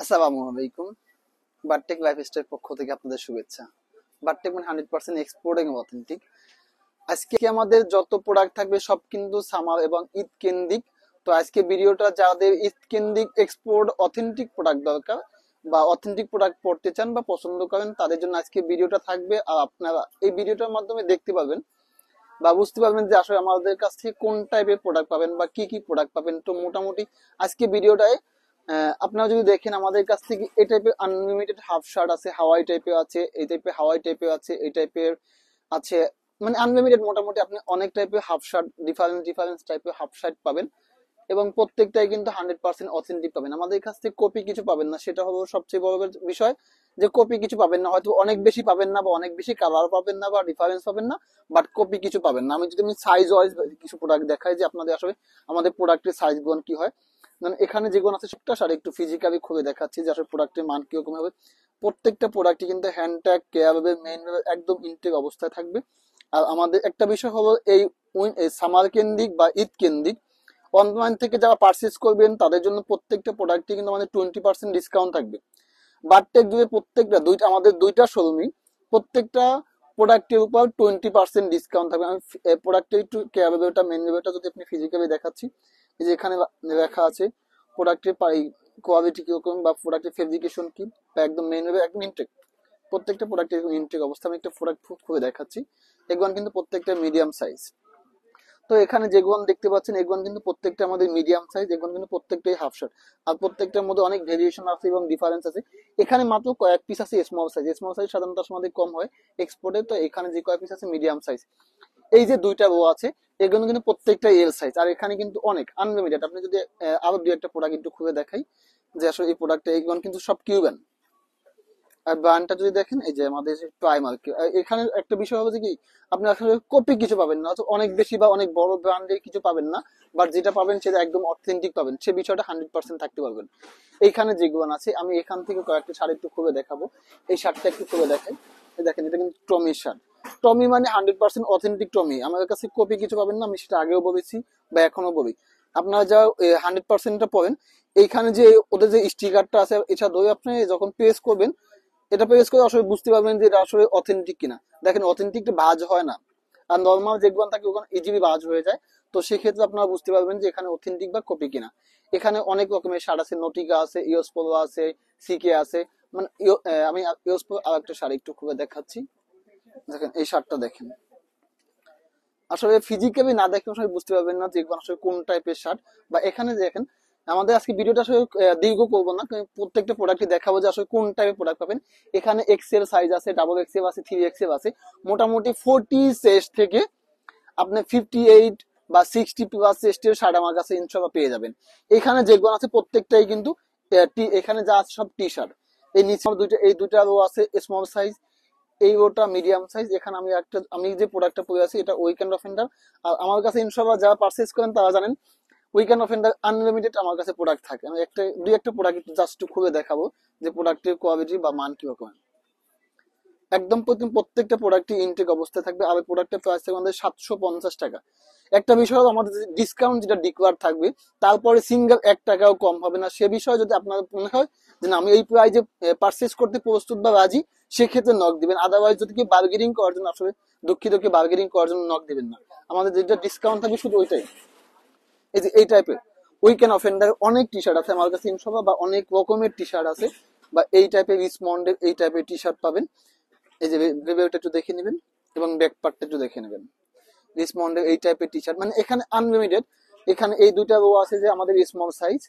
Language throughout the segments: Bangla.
আসসালামু আলাইকুম। বারটেক লাইফস্টাইল পক্ষ থেকে আপনাদের শুভেচ্ছা। বারটেক মানে 100% এক্সপোর্টিং অথেন্টিক। আজকে আমাদের যত প্রোডাক্ট থাকবে সব কিন্তু সামার এবং ঈদ কেন্দ্রিক। তো আজকে ভিডিওটা যাদের ঈদ কেন্দ্রিক এক্সপোর্ট অথেন্টিক প্রোডাক্ট দরকার বা অথেন্টিক প্রোডাক্ট পড়তে চান বা পছন্দ করেন তাদের জন্য আজকে ভিডিওটা থাকবে। আর আপনারা এই ভিডিওটার মাধ্যমে দেখতে পাবেন বা বুঝতে পারবেন যে আসলে আমাদের কাছ থেকে কোন টাইপের প্রোডাক্ট পাবেন বা কি কি প্রোডাক্ট পাবেন। তো মোটামুটি আজকে ভিডিওটায় আপনারা যদি দেখেন আমাদের কাছ থেকে এই টাইপের আনলিমিটেড হাফ শার্ট আছে, হাওয়াই টাইপের আছে, এই টাইপের হাওয়াই টাইপের আছে, এই টাইপের আছে, মানে আনলিমিটেড মোটামুটি আপনি অনেক টাইপের হাফ শার্ট, ডিফারেন্ট ডিফারেন্ট টাইপের হাফ শার্ট পাবেন এবং প্রত্যেকটাই কিন্তু 100% অথেন্টিক পাবেন। আমাদের কাছ থেকে কপি কিছু পাবেন না, সেটা হলো সবচেয়ে বড় বিষয়, যে কপি কিছু পাবেন না, হয়তো অনেক বেশি পাবেন না বা অনেক বেশি কালার পাবেন না বা ডিফারেন্স পাবেন না, বাট কপি কিছু পাবেন না। আমি সাইজ ওয়াইজ কিছু প্রোডাক্ট দেখাই যে আপনাদের আসলে আমাদের প্রোডাক্টের সাইজ গুলো কি হয়। মানে এখানে যেগুলো আছে সবটা সার একটু ফিজিক্যালি খুলে দেখাচ্ছি যে আসলে প্রোডাক্টের মান কিরকম হবে। প্রত্যেকটা প্রোডাক্টই কিন্তু হ্যান্ড ট্যাগ, কেয়ার, মেইন একদম ইনটেক অবস্থায় থাকবে। আর আমাদের একটা বিষয় হলো এই সামার কেন্দ্রিক বা ঈদ কেন্দ্রিক অনলাইন থেকে যারা পারচেস করবেন তাদের জন্য প্রত্যেকটা প্রোডাক্টে কিন্তু আমাদের 20% ডিসকাউন্ট থাকবে। বারটেক জুড়ে প্রত্যেকটা আমাদের দুইটা শোরুমই প্রত্যেকটা প্রোডাক্টের উপর 20% ডিসকাউন্ট থাকবে। আমি প্রোডাক্টের একটু কেয়ার রিভিউটা, মেন রিভিউটা যদি আপনি ফিজিক্যালি দেখাচ্ছি, এই যে এখানে লেখা আছে প্রোডাক্টের কোয়ালিটি কিরকম বা প্রোডাক্টের ফেব্রিকেশন কি বা একদম মেন রিভিউ একদম ইনটেক। প্রত্যেকটা প্রোডাক্টের ইনটেক অবস্থা আমি একটা প্রোডাক্ট খুলে দেখাচ্ছি। এগুলো কিন্তু প্রত্যেকটা মিডিয়াম সাইজ। তো এখানে যেগুলো দেখতে পাচ্ছেন এগুলো কিন্তু প্রত্যেকটা আমাদের মিডিয়াম সাইজ, এগুলো কিন্তু প্রত্যেকটাই হাফ শার্ট। আর প্রত্যেকটার মধ্যে অনেক ভেরিয়েশন আছে এবং ডিফারেন্স আছে। এখানে মাত্র কয়েক পিস আছে স্মল সাইজ, স্মল সাইজ সাধারণত আমাদের কম হয় এক্সপোর্টে। তো এখানে যে কয়েক পিস আছে মিডিয়াম সাইজ। এই যে দুইটা রো আছে এগুলো কিন্তু প্রত্যেকটা এল সাইজ। আর এখানে কিন্তু অনেক আনলিমিটেড। আপনি যদি আরো দুই একটা প্রোডাক্ট একটু খুলে দেখাই যে আসলে এই প্রোডাক্টটা এগুলো কিন্তু সব কিউবেন। আর ব্র্যান্ডটা যদি দেখেন এই যে আমাদের প্রাইমার, এখানে একটা বিষয় হবে যে কি আপনি আসলে কপি কিছু পাবেন না, অনেক বেশি বা অনেক বড় ব্র্যান্ডের কিছু পাবেন না, বাট যেটা পাবেন সেটা একদম অথেন্টিক পাবেন, সে বিষয়টা 100% থাকতে পারবেন। এইখানে যেগুলো আছে আমি এখান থেকে কয়েকটা শাড়ি একটু খুলে দেখাবো। এই শার্টটা একটু খুলে দেখাই। দেখেন এটা কিন্তু টমির শার্ট। টমি মানে 100% অথেন্টিক টমি। আমাদের কাছে কপি কিছু পাবেন না, আমি সেটা আগেও বলেছি বা এখনো বলি। আপনারা যা 100%টা পাবেন, এইখানে যে ওদের যে স্টিকারটা আছে এটা ধরে আপনি যখন পেস্ট করবেন, এটা পেজ করে আসলে বুঝতে পারবেন যে এটা আসলে অথেন্টিক কিনা। দেখেন অথেন্টিক বাজ হয় না, আর নর্মাল যেগুলো থাকে ওখানে ইজিলি বাজ হয়ে যায়। তো সেক্ষেত্রে আপনারা বুঝতে পারবেন যে এখানে অথেন্টিক বা কপি কিনা। এখানে অনেক রকমের শার্ট আছে, নটিকা আছে, ইওসপোলো আছে, সিকে আছে। মানে আমি ইওসপোলো আর একটা শাড়ি একটু খুলে দেখাচ্ছি। দেখেন এই শার্টটা দেখেন, আসলে ফিজিক্যালি না দেখলে আসলে বুঝতে পারবেন না যে এগুলো আসলে কোন টাইপের শার্ট। বা এখানে দেখেন আমাদের আজকে ভিডিওটা আসলে দীর্ঘ করবো না, প্রত্যেকটা প্রোডাক্টই দেখাবো যে আসলে কোন টাইপের প্রোডাক্ট পাবেন। এখানে এক্সেল সাইজ আছে, ডাবল এক্সেল আছে, 3XL আছে, মোটামুটি 40 চেস্ট থেকে আপনি 58 বা 60+ চেস্টের শার্ট আমার কাছে ইনশাল্লাহ পেয়ে যাবেন। এখানে যেগুলো আছে প্রত্যেকটাই কিন্তু এখানে যা আছে সব টি শার্ট। এই নিচে এই দুইটা রো আছে স্মল সাইজ, এই ওটা মিডিয়াম সাইজ। এখানে আমি যে প্রোডাক্টটা পরে আছি এটা উইকেন্ড অফেন্ডার। আর আমার কাছে ইনশাআল্লাহ যারা পারচেজ করেন তারা জানেন উইকেন্ড অফেন্ডার আনলিমিটেড আমার কাছে প্রোডাক্ট থাকে। আমি দুই একটা প্রোডাক্ট জাস্ট খুলে দেখাবো যে প্রোডাক্টের কোয়ালিটি বা মান কিরকম। একদম প্রত্যেকটা প্রোডাক্টই ইনটেক অবস্থায় থাকবে। আর প্রোডাক্টের প্রাইস থাকবে আমাদের 750 টাকা। একটা বিষয় হলো আমাদের ডিসকাউন্ট যেটা ডিক্লার থাকবে, তারপরে সিঙ্গেল 1 টাকাও কম হবে না। সে বিষয়ে যদি আপনার মনে হয় যে না আমি এই প্রাইজে পারচেজ করতে প্রস্তুত বা রাজি, সেক্ষেত্রে নক দিবেন। আদারওয়াইজ যদি কি বার্গেনিং করার জন্য আসলে দুঃখিত, কি বার্গেনিং করার জন্য নক দিবেন না। আমাদের যেটা ডিসকাউন্ট থাকবে শুধু ওইটাই। এই যে এই টাইপের উইকেন্ড অফেন্ডার অনেক টি শার্ট আছে আমার কাছে ইনশাল্লাহ, বা অনেক রকমের টি শার্ট আছে, বা এই টাইপের রিসমন্ডের এই টাইপের টি শার্ট পাবেন। এই যে রিভিউটা একটু দেখে নেবেন এবং ব্যাক পার্টটা একটু দেখে নেবেন। রিসমন্ডের এই টাইপের টি শার্ট, মানে এখানে আনলিমিটেড। এখানে এই দুইটা রো আছে যে আমাদের স্মল সাইজ,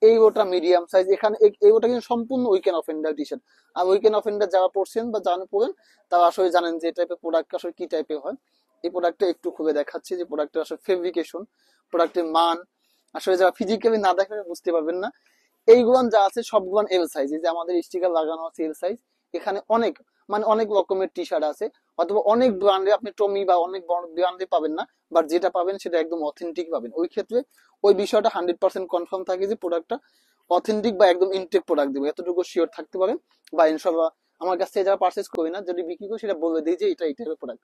এই ওটা মিডিয়াম সাইজ। এখানে এই ওটা কিন্তু সম্পূর্ণ উইকেন্ড অফেন্ডার টি শার্ট। আর উইকেন্ড অফেন্ডার যারা পড়ছেন বা জানেন পড়েন তারা আসলে জানেন যে এই টাইপের প্রোডাক্ট আসলে কি টাইপের হয়। এই প্রোডাক্টটা একটু খুলে দেখাচ্ছি যে প্রোডাক্টের আসলে ফেব্রিকেশন, প্রোডাক্টের মান আসলে যারা ফিজিক্যালি না দেখে বুঝতে পারবেন না। এইগুলান যা আছে সবগুলান এল সাইজ। এই যে আমাদের স্টিকার লাগানো আছে এল সাইজ। এখানে অনেক মানে অনেক রকমের টি শার্ট আছে, অথবা অনেক ব্র্যান্ডে আপনি টমি বা অনেক ব্র্যান্ডে পাবেন না, বাট যেটা পাবেন সেটা একদম অথেন্টিক পাবেন। ওই ক্ষেত্রে ওই বিষয়টা 100% কনফার্ম থাকে যে প্রোডাক্টটা অথেন্টিক বা একদম ইনটেক প্রোডাক্ট দেবো, এতটুকু শিওর থাকতে পারেন। বা ইনশাল্লাহ আমার কাছ থেকে যারা পারচেস করি না, যদি বিক্রি করি সেটা বলে দিই যে এটা এই টাইপের প্রোডাক্ট।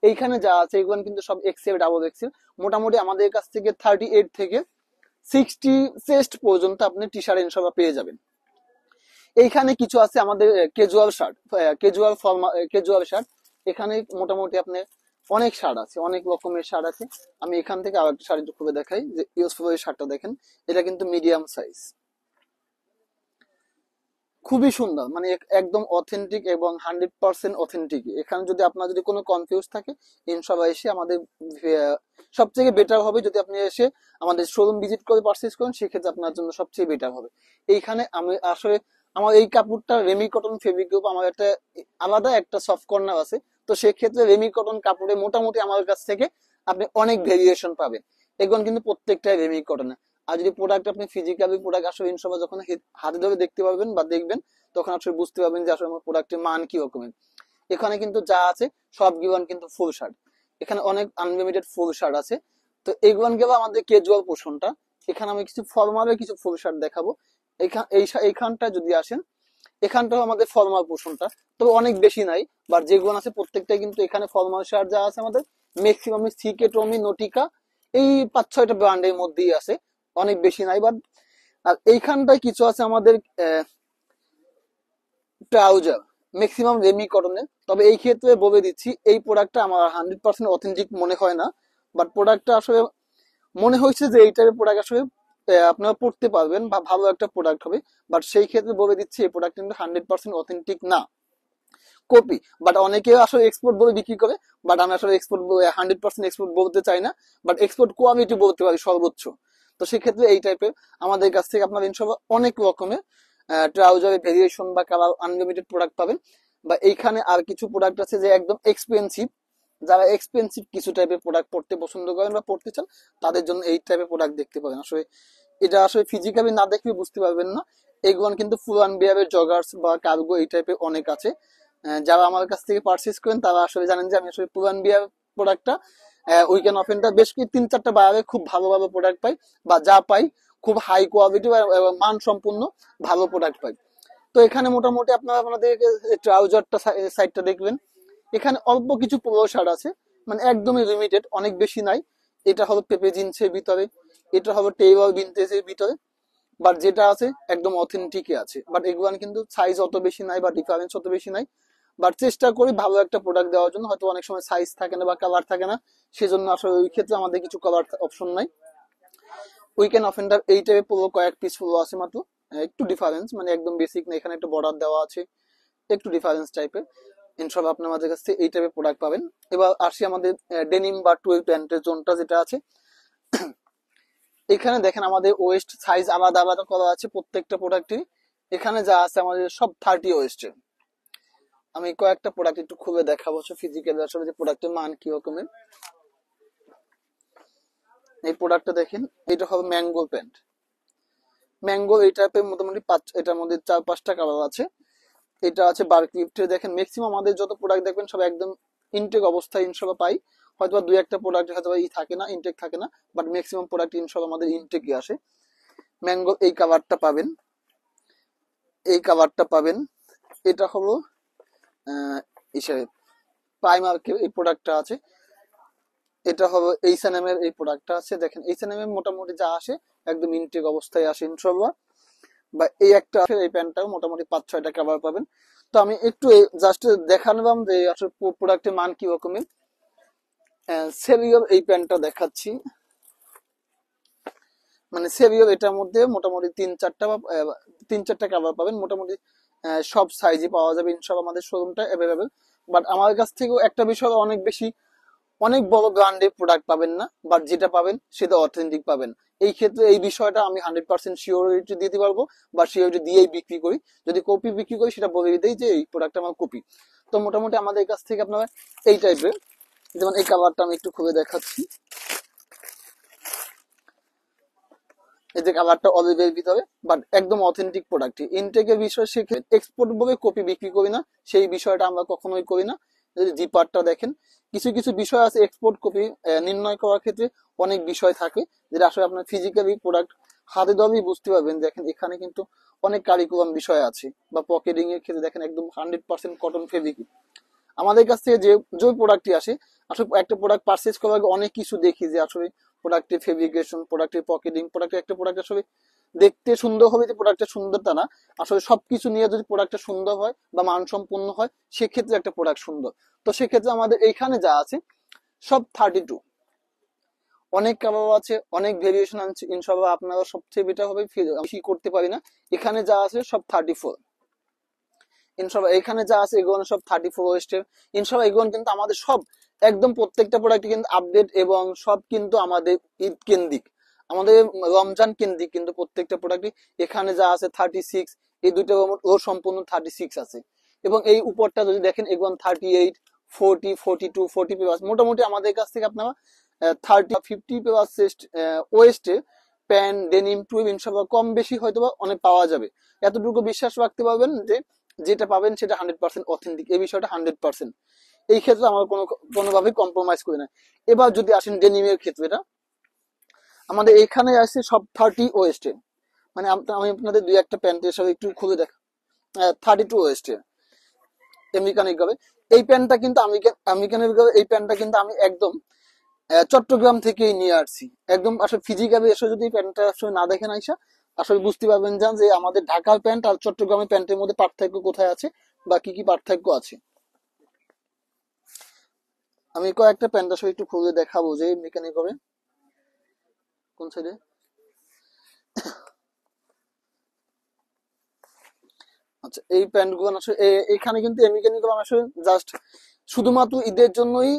এইখানে যা আছে এগুলো কিন্তু সব এক্সেল, ডাবল এক্সেল। মোটামুটি আমাদের কাছ থেকে 38 থেকে 60 চেস্ট পর্যন্ত আপনি টি শার্ট ইনশাল্লাহ পেয়ে যাবেন। এইখানে কিছু আছে আমাদের ক্যাজুয়াল শার্ট, ক্যাজুয়াল শার্ট। এখানে মোটামুটি আপনি অনেক শার্ট আছে, অনেক রকমের শার্ট আছে। আমি এখান থেকে আরেকটা শার্ট একটু খুলে দেখাই, যে ইউজফুল এই শার্টটা দেখেন, এটা কিন্তু মিডিয়াম সাইজ, খুবই সুন্দর, মানে একদম অথেন্টিক এবং 100% অথেন্টিক। এখানে যদি আপনার যদি কোনো কনফিউজ থাকে, ইনশাআল্লাহ এসে আমাদের সবথেকে বেটার হবে যদি আপনি এসে আমাদের শোরুম ভিজিট করে পারচেজ করেন, সেক্ষেত্রে আপনার জন্য সবচেয়ে বেটার হবে। এইখানে আমি আসলে আমার এই কাপড়টা রেমি কটন ফেব্রিক গ্রুপ, আমার একটা আলাদা একটা সফট কর্নার আছে। তো সেক্ষেত্রে রেমি কটন কাপড়ে মোটামুটি আমার কাছ থেকে আপনি অনেক ভেরিয়েশন পাবেন। এগুলো কিন্তু প্রত্যেকটাই রেমি কটনে। আর যদি প্রোডাক্ট আপনি ফিজিক্যালি প্রোডাক্ট আসলে ইনশাআল্লাহ যখন হাতে ধরে দেখতে পারবেন বা দেখবেন, তখন আসলে বুঝতে পারবেন যে আসলে আমার প্রোডাক্টের মান কি রকমের। এখানে কিন্তু যা আছে সব গিভন কিন্তু ফুল শার্ট, এখানে অনেক আনলিমিটেড ফুল শার্ট আছে। তো এইগুলো গেল আমাদের ক্যাজুয়াল পোর্শনটা। এখানে আমি কিছু ফর্মালের কিছু ফুল শার্ট দেখাবো। এইখানটা যদি আসেন, এখানটাও আমাদের ফর্মাল পোর্শনটা, তবে অনেক বেশি নাই, বাট যেগুলো আছে প্রত্যেকটাই কিন্তু এখানে ফর্মাল শার্ট যা আছে আমাদের ম্যাক্সিমাম সিকে, টমি, নটিকা, এই 5-6টা ব্র্যান্ডের মধ্যেই আছে, অনেক বেশি নাই। বাট আর এইখানটায় কিছু আছে আমাদের ট্রাউজার, ম্যাক্সিমাম রেমি কটনের। তবে এই ক্ষেত্রে বলে দিচ্ছি, এই প্রোডাক্টটা আমার 100% অথেন্টিক মনে হয় না। বাট প্রোডাক্টটা আসলে মনে হয়েছে যে এই টাইপের প্রোডাক্ট আসলে আপনারা পড়তে পারবেন বা ভালো একটা প্রোডাক্ট হবে। বাট সেই ক্ষেত্রে বলে দিচ্ছি, এই প্রোডাক্ট কিন্তু 100% অথেন্টিক না, কপি। বাট অনেকে আসলে এক্সপোর্ট বলে বিক্রি করে, বাট আমি আসলে এক্সপোর্ট 100% এক্সপোর্ট বলতে চাই না, বাট এক্সপোর্ট কোয়ালিটি বলতে পারি সর্বোচ্চ। তো সেক্ষেত্রে এই টাইপের আমাদের কাছ থেকে আপনার ইনশাআল্লাহ অনেক রকমের ট্রাউজারের ভেরিয়েশন বা কালার আনলিমিটেড প্রোডাক্ট পাবেন। বা এইখানে আর কিছু প্রোডাক্ট আছে যে একদম এক্সপেন্সিভ, যারা এক্সপেন্সিভ কিছু টাইপের প্রোডাক্ট পড়তে পছন্দ করেন বা পড়তে চান, তাদের জন্য এই টাইপের প্রোডাক্ট দেখতে পাবেন। আসলে এটা আসলে ফিজিক্যালি না দেখলে বুঝতে পারবেন না। এগুলো কিন্তু ফুল অ্যান্ড বিয়ারের জগার্স বা কার্গো এই টাইপের অনেক আছে। যারা আমার কাছ থেকে পারচেজ করেন তারা আসলে জানেন যে আমি আসলে পুল অ্যান্ড বিয়ার প্রোডাক্টটা, উইকেন্ড অফেনটা বেশ কি 3-4টা বায়ারে খুব ভালো ভালো প্রোডাক্ট পাই, বা যা পাই খুব হাই কোয়ালিটি এবং মান সম্পূর্ণ ভালো প্রোডাক্ট পাই। তো এখানে মোটামুটি আপনারা আপনাদের ট্রাউজারটা সাইডটা দেখবেন, এখানে অল্প কিছু পোলো শার্ট আছে, মানে একদমই লিমিটেড, অনেক বেশি নাই। এটা হলো পেপে জিন্সের ভিতরে, এটা হলো টেইলর ভিনটেজের ভিতরে। বাট যেটা আছে একদম অথেন্টিকই আছে। বাট এগুলো কিন্তু সাইজ অত বেশি নাই বা ডিফারেন্স অত বেশি নাই। বাট চেষ্টা করি ভালো একটা প্রোডাক্ট দেওয়ার জন্য, হয়তো অনেক সময় সাইজ থাকে না বা কালার থাকে না, সেজন্য আসলে ওই ক্ষেত্রে আমাদের কিছু কালার অপশন নাই। উইকেন্ড অফেন্ডার এই টাইপের পুরো কয়েক পিস পুরো আছে মাত্র, একটু ডিফারেন্স, মানে একদম বেসিক না, এখানে একটা বর্ডার দেওয়া আছে, একটু ডিফারেন্স টাইপের। ইনশাআল্লাহ আপনার আমাদের কাছ থেকে এই টাইপের প্রোডাক্ট পাবেন। এবার আসি আমাদের ডেনিম বা 12 প্যান্টের জোনটা যেটা আছে। এখানে দেখেন আমাদের ওয়েস্ট সাইজ আলাদা আলাদা করা আছে প্রত্যেকটা প্রোডাক্টই। এখানে যা আছে আমাদের সব 30 ওয়েস্টে। আমি কয়েকটা প্রোডাক্ট একটু খুলে দেখাবো ফিজিক্যালি আসলে যে প্রোডাক্টের মান কি রকমের। এই প্রোডাক্টটা দেখেন, এটা হবে ম্যাঙ্গো প্যান্ট। ম্যাঙ্গো এই টাইপের মোটামুটি এটার মধ্যে 4-5টা কালার আছে। এটা আছে বারক্লিফটের। দেখেন ম্যাক্সিমাম আমাদের যত প্রোডাক্ট দেখবেন সব একদম ইনটেক অবস্থায় ইনশাআল্লাহ পাই। হয়তো দুই একটা প্রোডাক্ট হয়তো ই থাকে না, ইনটেক থাকে না, বাট ম্যাক্সিমাম প্রোডাক্ট ইনশাআল্লাহ আমাদের ইনটেকই আসে। ম্যাঙ্গো এই কালারটা পাবেন, এই কালারটা পাবেন। এটা হলো হিসাবে প্রাইমার্কের এই প্রোডাক্টটা আছে। এটা হলো H&M এর এই প্রোডাক্টটা আছে। দেখেন H&M এর মোটামুটি যা আসে একদম ইনটেক অবস্থায় আসে ইনশাআল্লাহ। বা এই একটা আছে, এই প্যান্টটাও মোটামুটি 5-6টা কালার পাবেন। তো আমি একটু জাস্ট দেখালাম যে আসলে প্রোডাক্টের মান কি রকমের। সেরিয়র এই প্যান্টটা দেখাচ্ছি, মানে সেরিয়র এটার মধ্যে মোটামুটি 3-4টা কালার পাবেন। মোটামুটি সব সাইজে পাওয়া যাবে ইনশাআল্লাহ, আমাদের শোরুমটা অ্যাভেলেবেল। বাট আমার কাছ থেকেও একটা বিষয় অনেক বেশি, অনেক বড় ব্র্যান্ডের প্রোডাক্ট পাবেন না, বাট যেটা পাবেন সেটা অথেন্টিক পাবেন। এই ক্ষেত্রে এই বিষয়টা আমি 100% শিওরিটি দিতে পারবো, বা শিওরিটি দিয়েই বিক্রি করি। যদি কপি বিক্রি করি সেটা বলে দিই যে এই প্রোডাক্ট আমার কপি। তো মোটামুটি আমাদের কাছ থেকে আপনারা এই টাইপের, যেমন এই কালারটা আমি একটু খুলে দেখাচ্ছি, এই যে কালারটা অলিভের ভিতরে, বাট একদম অথেন্টিক প্রোডাক্ট। ইনটেকের বিষয় সেক্ষেত্রে এক্সপোর্ট বলে কপি বিক্রি করি না, সেই বিষয়টা আমরা কখনোই করি না। যদি জিপারটা দেখেন, কিছু কিছু বিষয় আছে এক্সপোর্ট কপি নির্ণয় করার ক্ষেত্রে অনেক বিষয় থাকে, যেটা আসলে আপনার ফিজিক্যালি প্রোডাক্ট হাতে ধরেই বুঝতে পারবেন। দেখেন এখানে কিন্তু অনেক কারিকুলাম বিষয় আছে। বা পকেটিং এর ক্ষেত্রে দেখেন একদম 100% কটন ফেব্রিক। আমাদের কাছ থেকে যে যে প্রোডাক্টটি আসে, আসলে একটা প্রোডাক্ট পারচেজ করার আগে অনেক কিছু দেখি যে আসলে প্রোডাক্টের ফেব্রিকেশন, প্রোডাক্টের পকেটিং, প্রোডাক্টের একটা প্রোডাক্ট আসলে দেখতে সুন্দর হবে যে প্রোডাক্টটা সুন্দর তা না, আসলে সবকিছু নিয়ে যদি প্রোডাক্টটা সুন্দর হয় বা মানসম্পন্ন হয় সেক্ষেত্রে একটা প্রোডাক্ট সুন্দর। তো সেক্ষেত্রে আমাদের এইখানে যা আছে সব 32। অনেক কালার আছে, অনেক ভেরিয়েশন আছে, ইনশাআল্লাহ আপনারা সবচেয়ে বেটার হবে বেশি করতে পারি না। এখানে যা আছে সব 34। ইনশাআল্লাহ এখানে যা আছে এগুলো সব 34 ওয়েস্টের। ইনশাআল্লাহ এগুলো কিন্তু আমাদের সব একদম প্রত্যেকটা প্রোডাক্ট কিন্তু আপডেট এবং সব কিন্তু আমাদের ঈদ কেন্দ্রিক, আমাদের রমজান কেন্দ্রিক কিন্তু প্রত্যেকটা প্রোডাক্টই। এখানে যা আছে 36, এই দুটো ওর সম্পূর্ণ 36 আছে। এবং এই উপরটা যদি দেখেন এগুলো 38, 40, 42, 40 প্লাস, মোটামুটি আমাদের কাছ থেকে আপনারা 50 প্লাস ওয়েস্টে প্যান্ট ডেনিম টুইব ইনশাআল্লাহ কম বেশি হয়তো অনেক পাওয়া যাবে। এতটুকু বিশ্বাস রাখতে পারবেন যে যেটা পাবেন সেটা 100% অথেন্টিক, এই বিষয়টা 100%। এই ক্ষেত্রে আমরা কোনোভাবে কম্প্রোমাইজ করি না। এবার যদি আসেন ডেনিমের ক্ষেত্রে, এটা আমাদের এখানে আছে সব 30 ওয়েস্টে, মানে আমি আপনাদের দুই একটা প্যান্টের সাথে একটু খুলে দেখা, 32 ওয়েস্টে আমেরিকানিক হবে। এই প্যান্টটা কিন্তু আমেরিকানের এই প্যান্টটা কিন্তু আমি একদম চট্টগ্রাম থেকেই নিয়ে আসছি। একদম আসলে ফিজিক্যালি এসে যদি প্যান্টটা আসলে না দেখেন আইসা আসলে বুঝতে পারবেন যান যে আমাদের ঢাকার প্যান্ট আর চট্টগ্রামের প্যান্টের মধ্যে পার্থক্য কোথায় আছে বা কি কি পার্থক্য আছে। আমি কয়েকটা প্যান্ট আসলে একটু খুলে দেখাবো যে মেকানিক হবে কোন সাইডে। আচ্ছা, এই প্যান্ট গুলো আসলে এখানে কিন্তু আমেরিকান গুলো আসলে জাস্ট শুধুমাত্র ঈদের জন্যই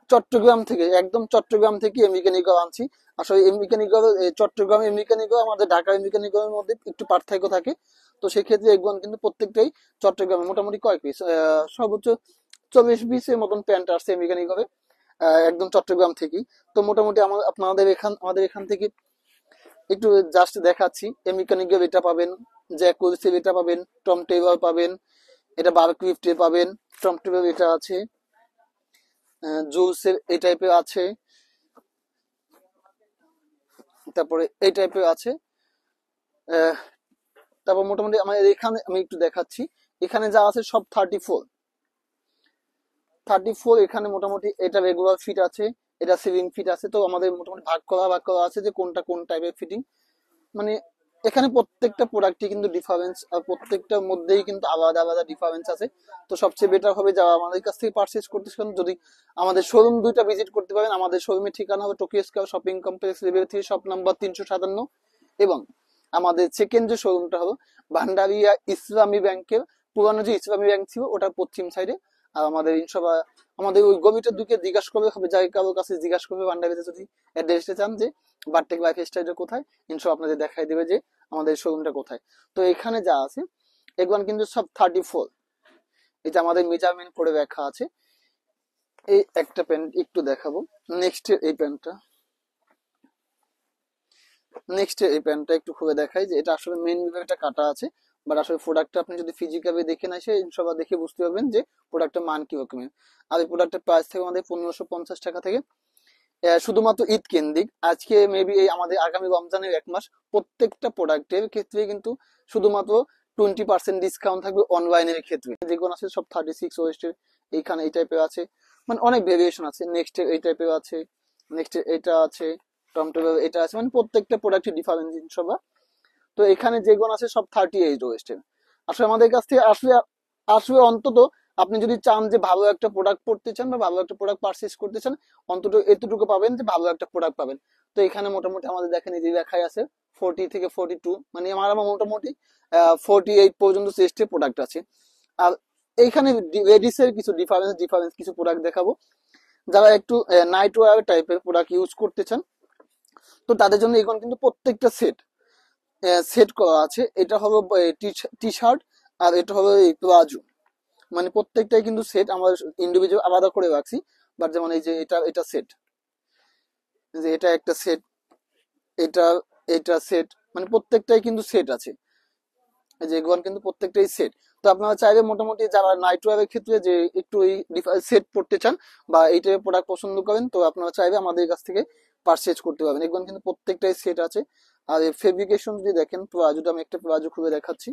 চট্টগ্রাম থেকে, একদম চট্টগ্রাম থেকে আমেরিকান ইগল আনছি। আসলে American eagle Chittagong American eagle আমাদের ঢাকা আমেরিকান ইগলের মধ্যে একটু পার্থক্য থাকে। তো সেক্ষেত্রে এগুলো কিন্তু প্রত্যেকটাই চট্টগ্রামে মোটামুটি কয় পিস, সর্বোচ্চ 40 পিসের মতন প্যান্ট আসছে আমেরিকান ইগলে একদম চট্টগ্রাম থেকেই। তো মোটামুটি আমাদের এখান থেকে একটু জাস্ট দেখাচ্ছি। আমেরিকান ইগল এটা পাবেন, জ্যাকুলসের এটা পাবেন, টম টেবল পাবেন, এটা বারক্লিফটে পাবেন, টম টেবল এটা আছে, জুলসের এই টাইপের আছে, তারপরে এই টাইপের আছে। আহ, তারপর মোটামুটি আমাদের এখানে আমি একটু দেখাচ্ছি, এখানে যা আছে সব 34। এখানে মোটামুটি এটা রেগুলার ফিট আছে, এটা 7 ফিট আছে। তো আমাদের মোটামুটি ভাগ করা আছে যে কোনটা কোন টাইপের ফিটিং। মানে এখানে প্রত্যেকটা প্রোডাক্টই কিন্তু ডিফারেন্স, আর প্রত্যেকটার মধ্যেই কিন্তু আলাদা আলাদা ডিফারেন্স আছে। তো সবচেয়ে বেটার হবে যারা আমাদের কাছ থেকে পারচেজ করতেছেন যদি আমাদের শোরুম দুইটা ভিজিট করতে পারেন। আমাদের শোরুমের ঠিকানা হবে Tokyo square shopping complex level 3 shop number 357। এবং আমাদের সেকেন্ড যে শোরুমটা হলো ভান্ডারিয়া ইসলামী ব্যাংকের, পুরানো যে ইসলামী ব্যাংক ছিল ওটার পশ্চিম সাইডে। আর আমাদের ইনশাল্লাহ আমাদের ওই গলিটার দিকে জিজ্ঞাসা করবে হবে, যাই কারোর কাছে জিজ্ঞাসা করবে ভান্ডারিতে যদি অ্যাড্রেসটা চান যে বারটেক লাইফ স্টাইলটা কোথায়, ইনশাল্লাহ আপনাদের দেখাই দেবে যে আমাদের শোরুমটা কোথায়। তো এখানে যা আছে এগুলো কিন্তু সব 34, এটা আমাদের মেজারমেন্ট করে রাখা আছে। এই একটা প্যান্ট একটু দেখাবো, নেক্সট এই প্যান্টটা, একটু খুলে দেখাই যে এটা আসলে মেন একটা কাটা আছে। বাট আসলে প্রোডাক্টটা আপনি যদি ফিজিক্যালি দেখে না এসে ইনশাল্লাহ দেখে বুঝতে পারবেন যে প্রোডাক্টের মান কি রকমের। আর এই প্রোডাক্টের প্রাইস থেকে আমাদের 1550 টাকা থেকে, শুধুমাত্র ঈদ কেন্দ্রিক। আজকে মেবি এই আমাদের আগামী রমজানের 1 মাস প্রত্যেকটা প্রোডাক্টের ক্ষেত্রে কিন্তু শুধুমাত্র 20% ডিসকাউন্ট থাকবে অনলাইনের ক্ষেত্রে। যেগুলো আছে সব 36 ওয়েস্টের, এইখানে এই টাইপের আছে, মানে অনেক ভেরিয়েশন আছে। নেক্সট এই টাইপের আছে, নেক্সট এটা আছে, টমটম এটা আছে, মানে প্রত্যেকটা প্রোডাক্টের ডিফারেন্স সবার। তো এখানে যেগুলো আছে সব 38 ওয়েস্টের। আসলে আমাদের কাছ থেকে আসলে আসলে অন্তত আপনি যদি চান যে ভালো একটা প্রোডাক্ট পড়তে চান বা ভালো একটা প্রোডাক্ট পারচেস করতে চান, অন্তত এতটুকু পাবেন যে ভালো একটা প্রোডাক্ট পাবেন। তো এখানে মোটামুটি আমাদের দেখেন এই যে লেখাই আছে 40 থেকে 42, মানে আমার মোটামুটি 48 পর্যন্ত চেস্টের প্রোডাক্ট আছে। আর এইখানে লেডিসের কিছু ডিফারেন্স কিছু প্রোডাক্ট দেখাবো। যারা একটু নাইট ওয়্যার টাইপের প্রোডাক্ট ইউজ করতে চান তো তাদের জন্য এখন কিন্তু প্রত্যেকটা সেট করা আছে। এটা হলো টি শার্ট, আর এটা হলো প্লাজো, মানে প্রত্যেকটাই কিন্তু সেট আমার ইন্ডিভিজুয়াল আলাদা করে রাখছি। বাট যেমন এই যে এটা সেট, যে এটা একটা সেট, এটা এটা সেট, মানে প্রত্যেকটাই কিন্তু সেট আছে। এই যে এগুলো কিন্তু প্রত্যেকটাই সেট। তো আপনারা চাইলে মোটামুটি যারা নাইট ওয়্যারের ক্ষেত্রে যে একটু এই সেট পড়তে চান বা এই টাইপের প্রোডাক্ট পছন্দ করেন, তো আপনারা চাইবে আমাদের কাছ থেকে পারচেজ করতে পারবেন। এগুলো কিন্তু প্রত্যেকটাই সেট আছে। আর এই ফেব্রিকেশন যদি দেখেন, প্লাজোটা আমি একটা প্লাজো খুলে দেখাচ্ছি।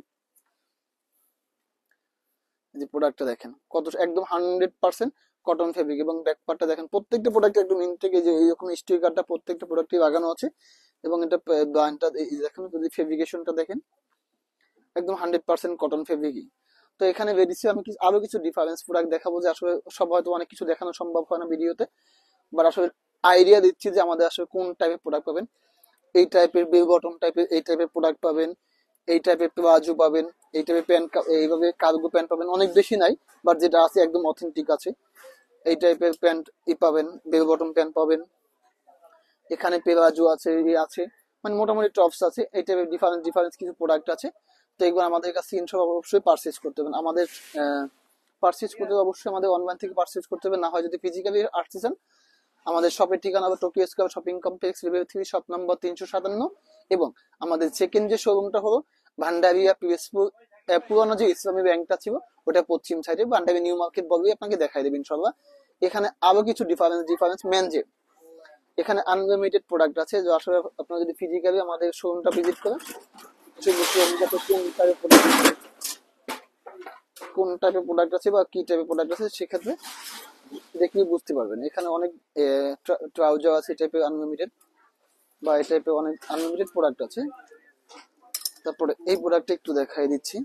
যে প্রোডাক্টটা দেখেন কত একদম 100% কটন ফেব্রিক, এবং ব্যাক পার্টটা দেখেন প্রত্যেকটা প্রোডাক্ট একদম ইনটেক, যে এইরকম স্টিকারটা প্রত্যেকটা প্রোডাক্টে লাগানো আছে। এবং এটা ব্র্যান্ডটা দেখেন, যদি ফেব্রিকেশনটা দেখেন একদম 100% কটন ফেব্রিকই। তো এখানে বেরিয়েছে আমি আরো কিছু ডিফারেন্স প্রোডাক্ট দেখাবো, যে আসলে সব হয়তো অনেক কিছু দেখানো সম্ভব হয় না ভিডিওতে, বাট আসলে আইডিয়া দিচ্ছি যে আমাদের আসলে কোন টাইপের প্রোডাক্ট পাবেন। এই টাইপের বেল বটম টাইপের এই টাইপের প্রোডাক্ট পাবেন, এই টাইপের প্লাজো পাবেন, এই টাইপের প্যান্ট, এইভাবে কার্গো প্যান্ট পাবেন, অনেক বেশি নাই বাট যেটা আছে একদম অথেন্টিক আছে। এই টাইপের প্যান্ট পাবেন, বেল বটম প্যান্ট পাবেন, এখানে প্লাজো আছে, আছে, মানে মোটামুটি টপস আছে। এই টাইপের ডিফারেন্স ডিফারেন্স কিছু প্রোডাক্ট আছে। তো এগুলো আমাদের কাছে ইনশো অবশ্যই পারচেজ করতে হবে। আমাদের পারচেজ করতে অবশ্যই আমাদের অনলাইন থেকে পারচেজ করতে হবে, না হয় যদি ফিজিক্যালি আসতে চান আমাদের শপের ঠিকানা হবে Tokyo square shopping complex level 3 shop number 357, এবং আমাদের সেকেন্ড যে শোরুমটা হলো ভান্ডারিয়া পিএসপুর, পুরানো যে ইসলামী ব্যাংকটা ছিল ওটা পশ্চিম সাইডে ভান্ডারি নিউ মার্কেট বলবি, আপনাকে দেখাই দেবেন ইনশাআল্লাহ। এখানে আরো কিছু ডিফারেন্স মেনজে এখানে আনলিমিটেড প্রোডাক্ট আছে, যে আসলে আপনারা যদি ফিজিক্যালি আমাদের শোরুমটা ভিজিট করেন কোন টাইপের প্রোডাক্ট আছে বা কি টাইপের প্রোডাক্ট আছে সেক্ষেত্রে দেখলে বুঝতে পারবেন। এখানে অনেক ট্রাউজার আছে এই টাইপের আনলিমিটেড, বা এই টাইপের অনেক আনলিমিটেড প্রোডাক্ট আছে। তারপরে এই প্রোডাক্টটা একটু দেখাই দিচ্ছি,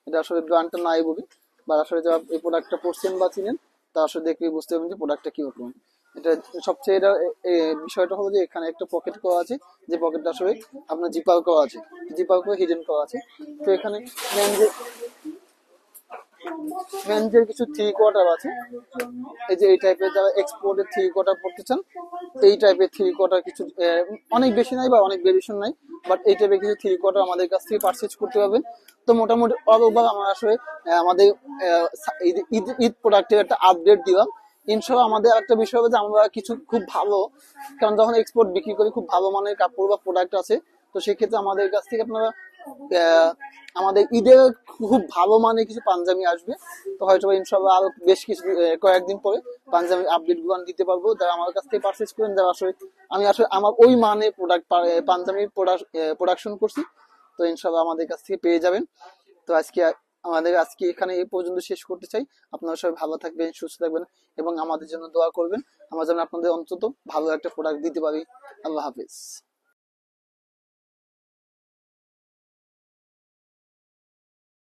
এটা আসলে ব্র্যান্ডটা নাই বলি, বা আসলে যারা এই প্রোডাক্টটা পড়ছেন বা চিনেন তা আসলে দেখলে বুঝতে পারবেন যে প্রোডাক্টটা কিরকম। এটা সবচেয়ে এটা বিষয়টা হলো যে এখানে একটা পকেট করা আছে, যে পকেটটা আসলে আপনার জিপার করা আছে, জিপার করে হিডেন করা আছে। তো এখানে মেনজের কিছু থ্রি কোয়ার্টার আছে, এই যে এই টাইপের যারা এক্সপোর্টের থ্রি কোয়ার্টার পড়তে চান, এই টাইপের থ্রি কোয়ার্টার কিছু অনেক বেশি নাই বা অনেক ভেরিয়েশন নাই, বাট এই টাইপের কিছু থ্রি কোয়ার্টার আমাদের কাছ থেকে পারচেজ করতে পারবেন। তো মোটামুটি অল ওভার আমরা আসলে আমাদের ঈদ প্রোডাক্টের একটা আপডেট দিলাম। ইনশাল্লাহ আমাদের একটা বিষয় হবে যে আমরা কিছু খুব ভালো, কারণ যখন এক্সপোর্ট বিক্রি করি খুব ভালো মানের কাপড় বা প্রোডাক্ট আছে, তো সেক্ষেত্রে আমাদের কাছ থেকে আপনারা আমাদের ঈদের খুব ভালো মানের কিছু পাঞ্জাবি আসবে। তো হয়তো ইনশাল্লাহ আরো বেশ কিছু কয়েকদিন পরে পাঞ্জাবি আপডেট গুলো দিতে পারবো, যারা আমার কাছ থেকে পারচেজ করেন, যারা আসলে আমি আসলে আমার ওই মানে প্রোডাক্ট পাঞ্জাবি প্রোডাকশন করছি, তো ইনশাল্লাহ আমাদের কাছ থেকে পেয়ে যাবেন। তো আজকে এখানে এই পর্যন্ত শেষ করতে চাই। আপনারা সবাই ভালো থাকবেন, সুস্থ থাকবেন এবং আমাদের জন্য দোয়া করবেন, আমরা যেন আপনাদের অন্তত ভালো একটা প্রোডাক্ট দিতে পারি। আল্লাহ হাফিজ।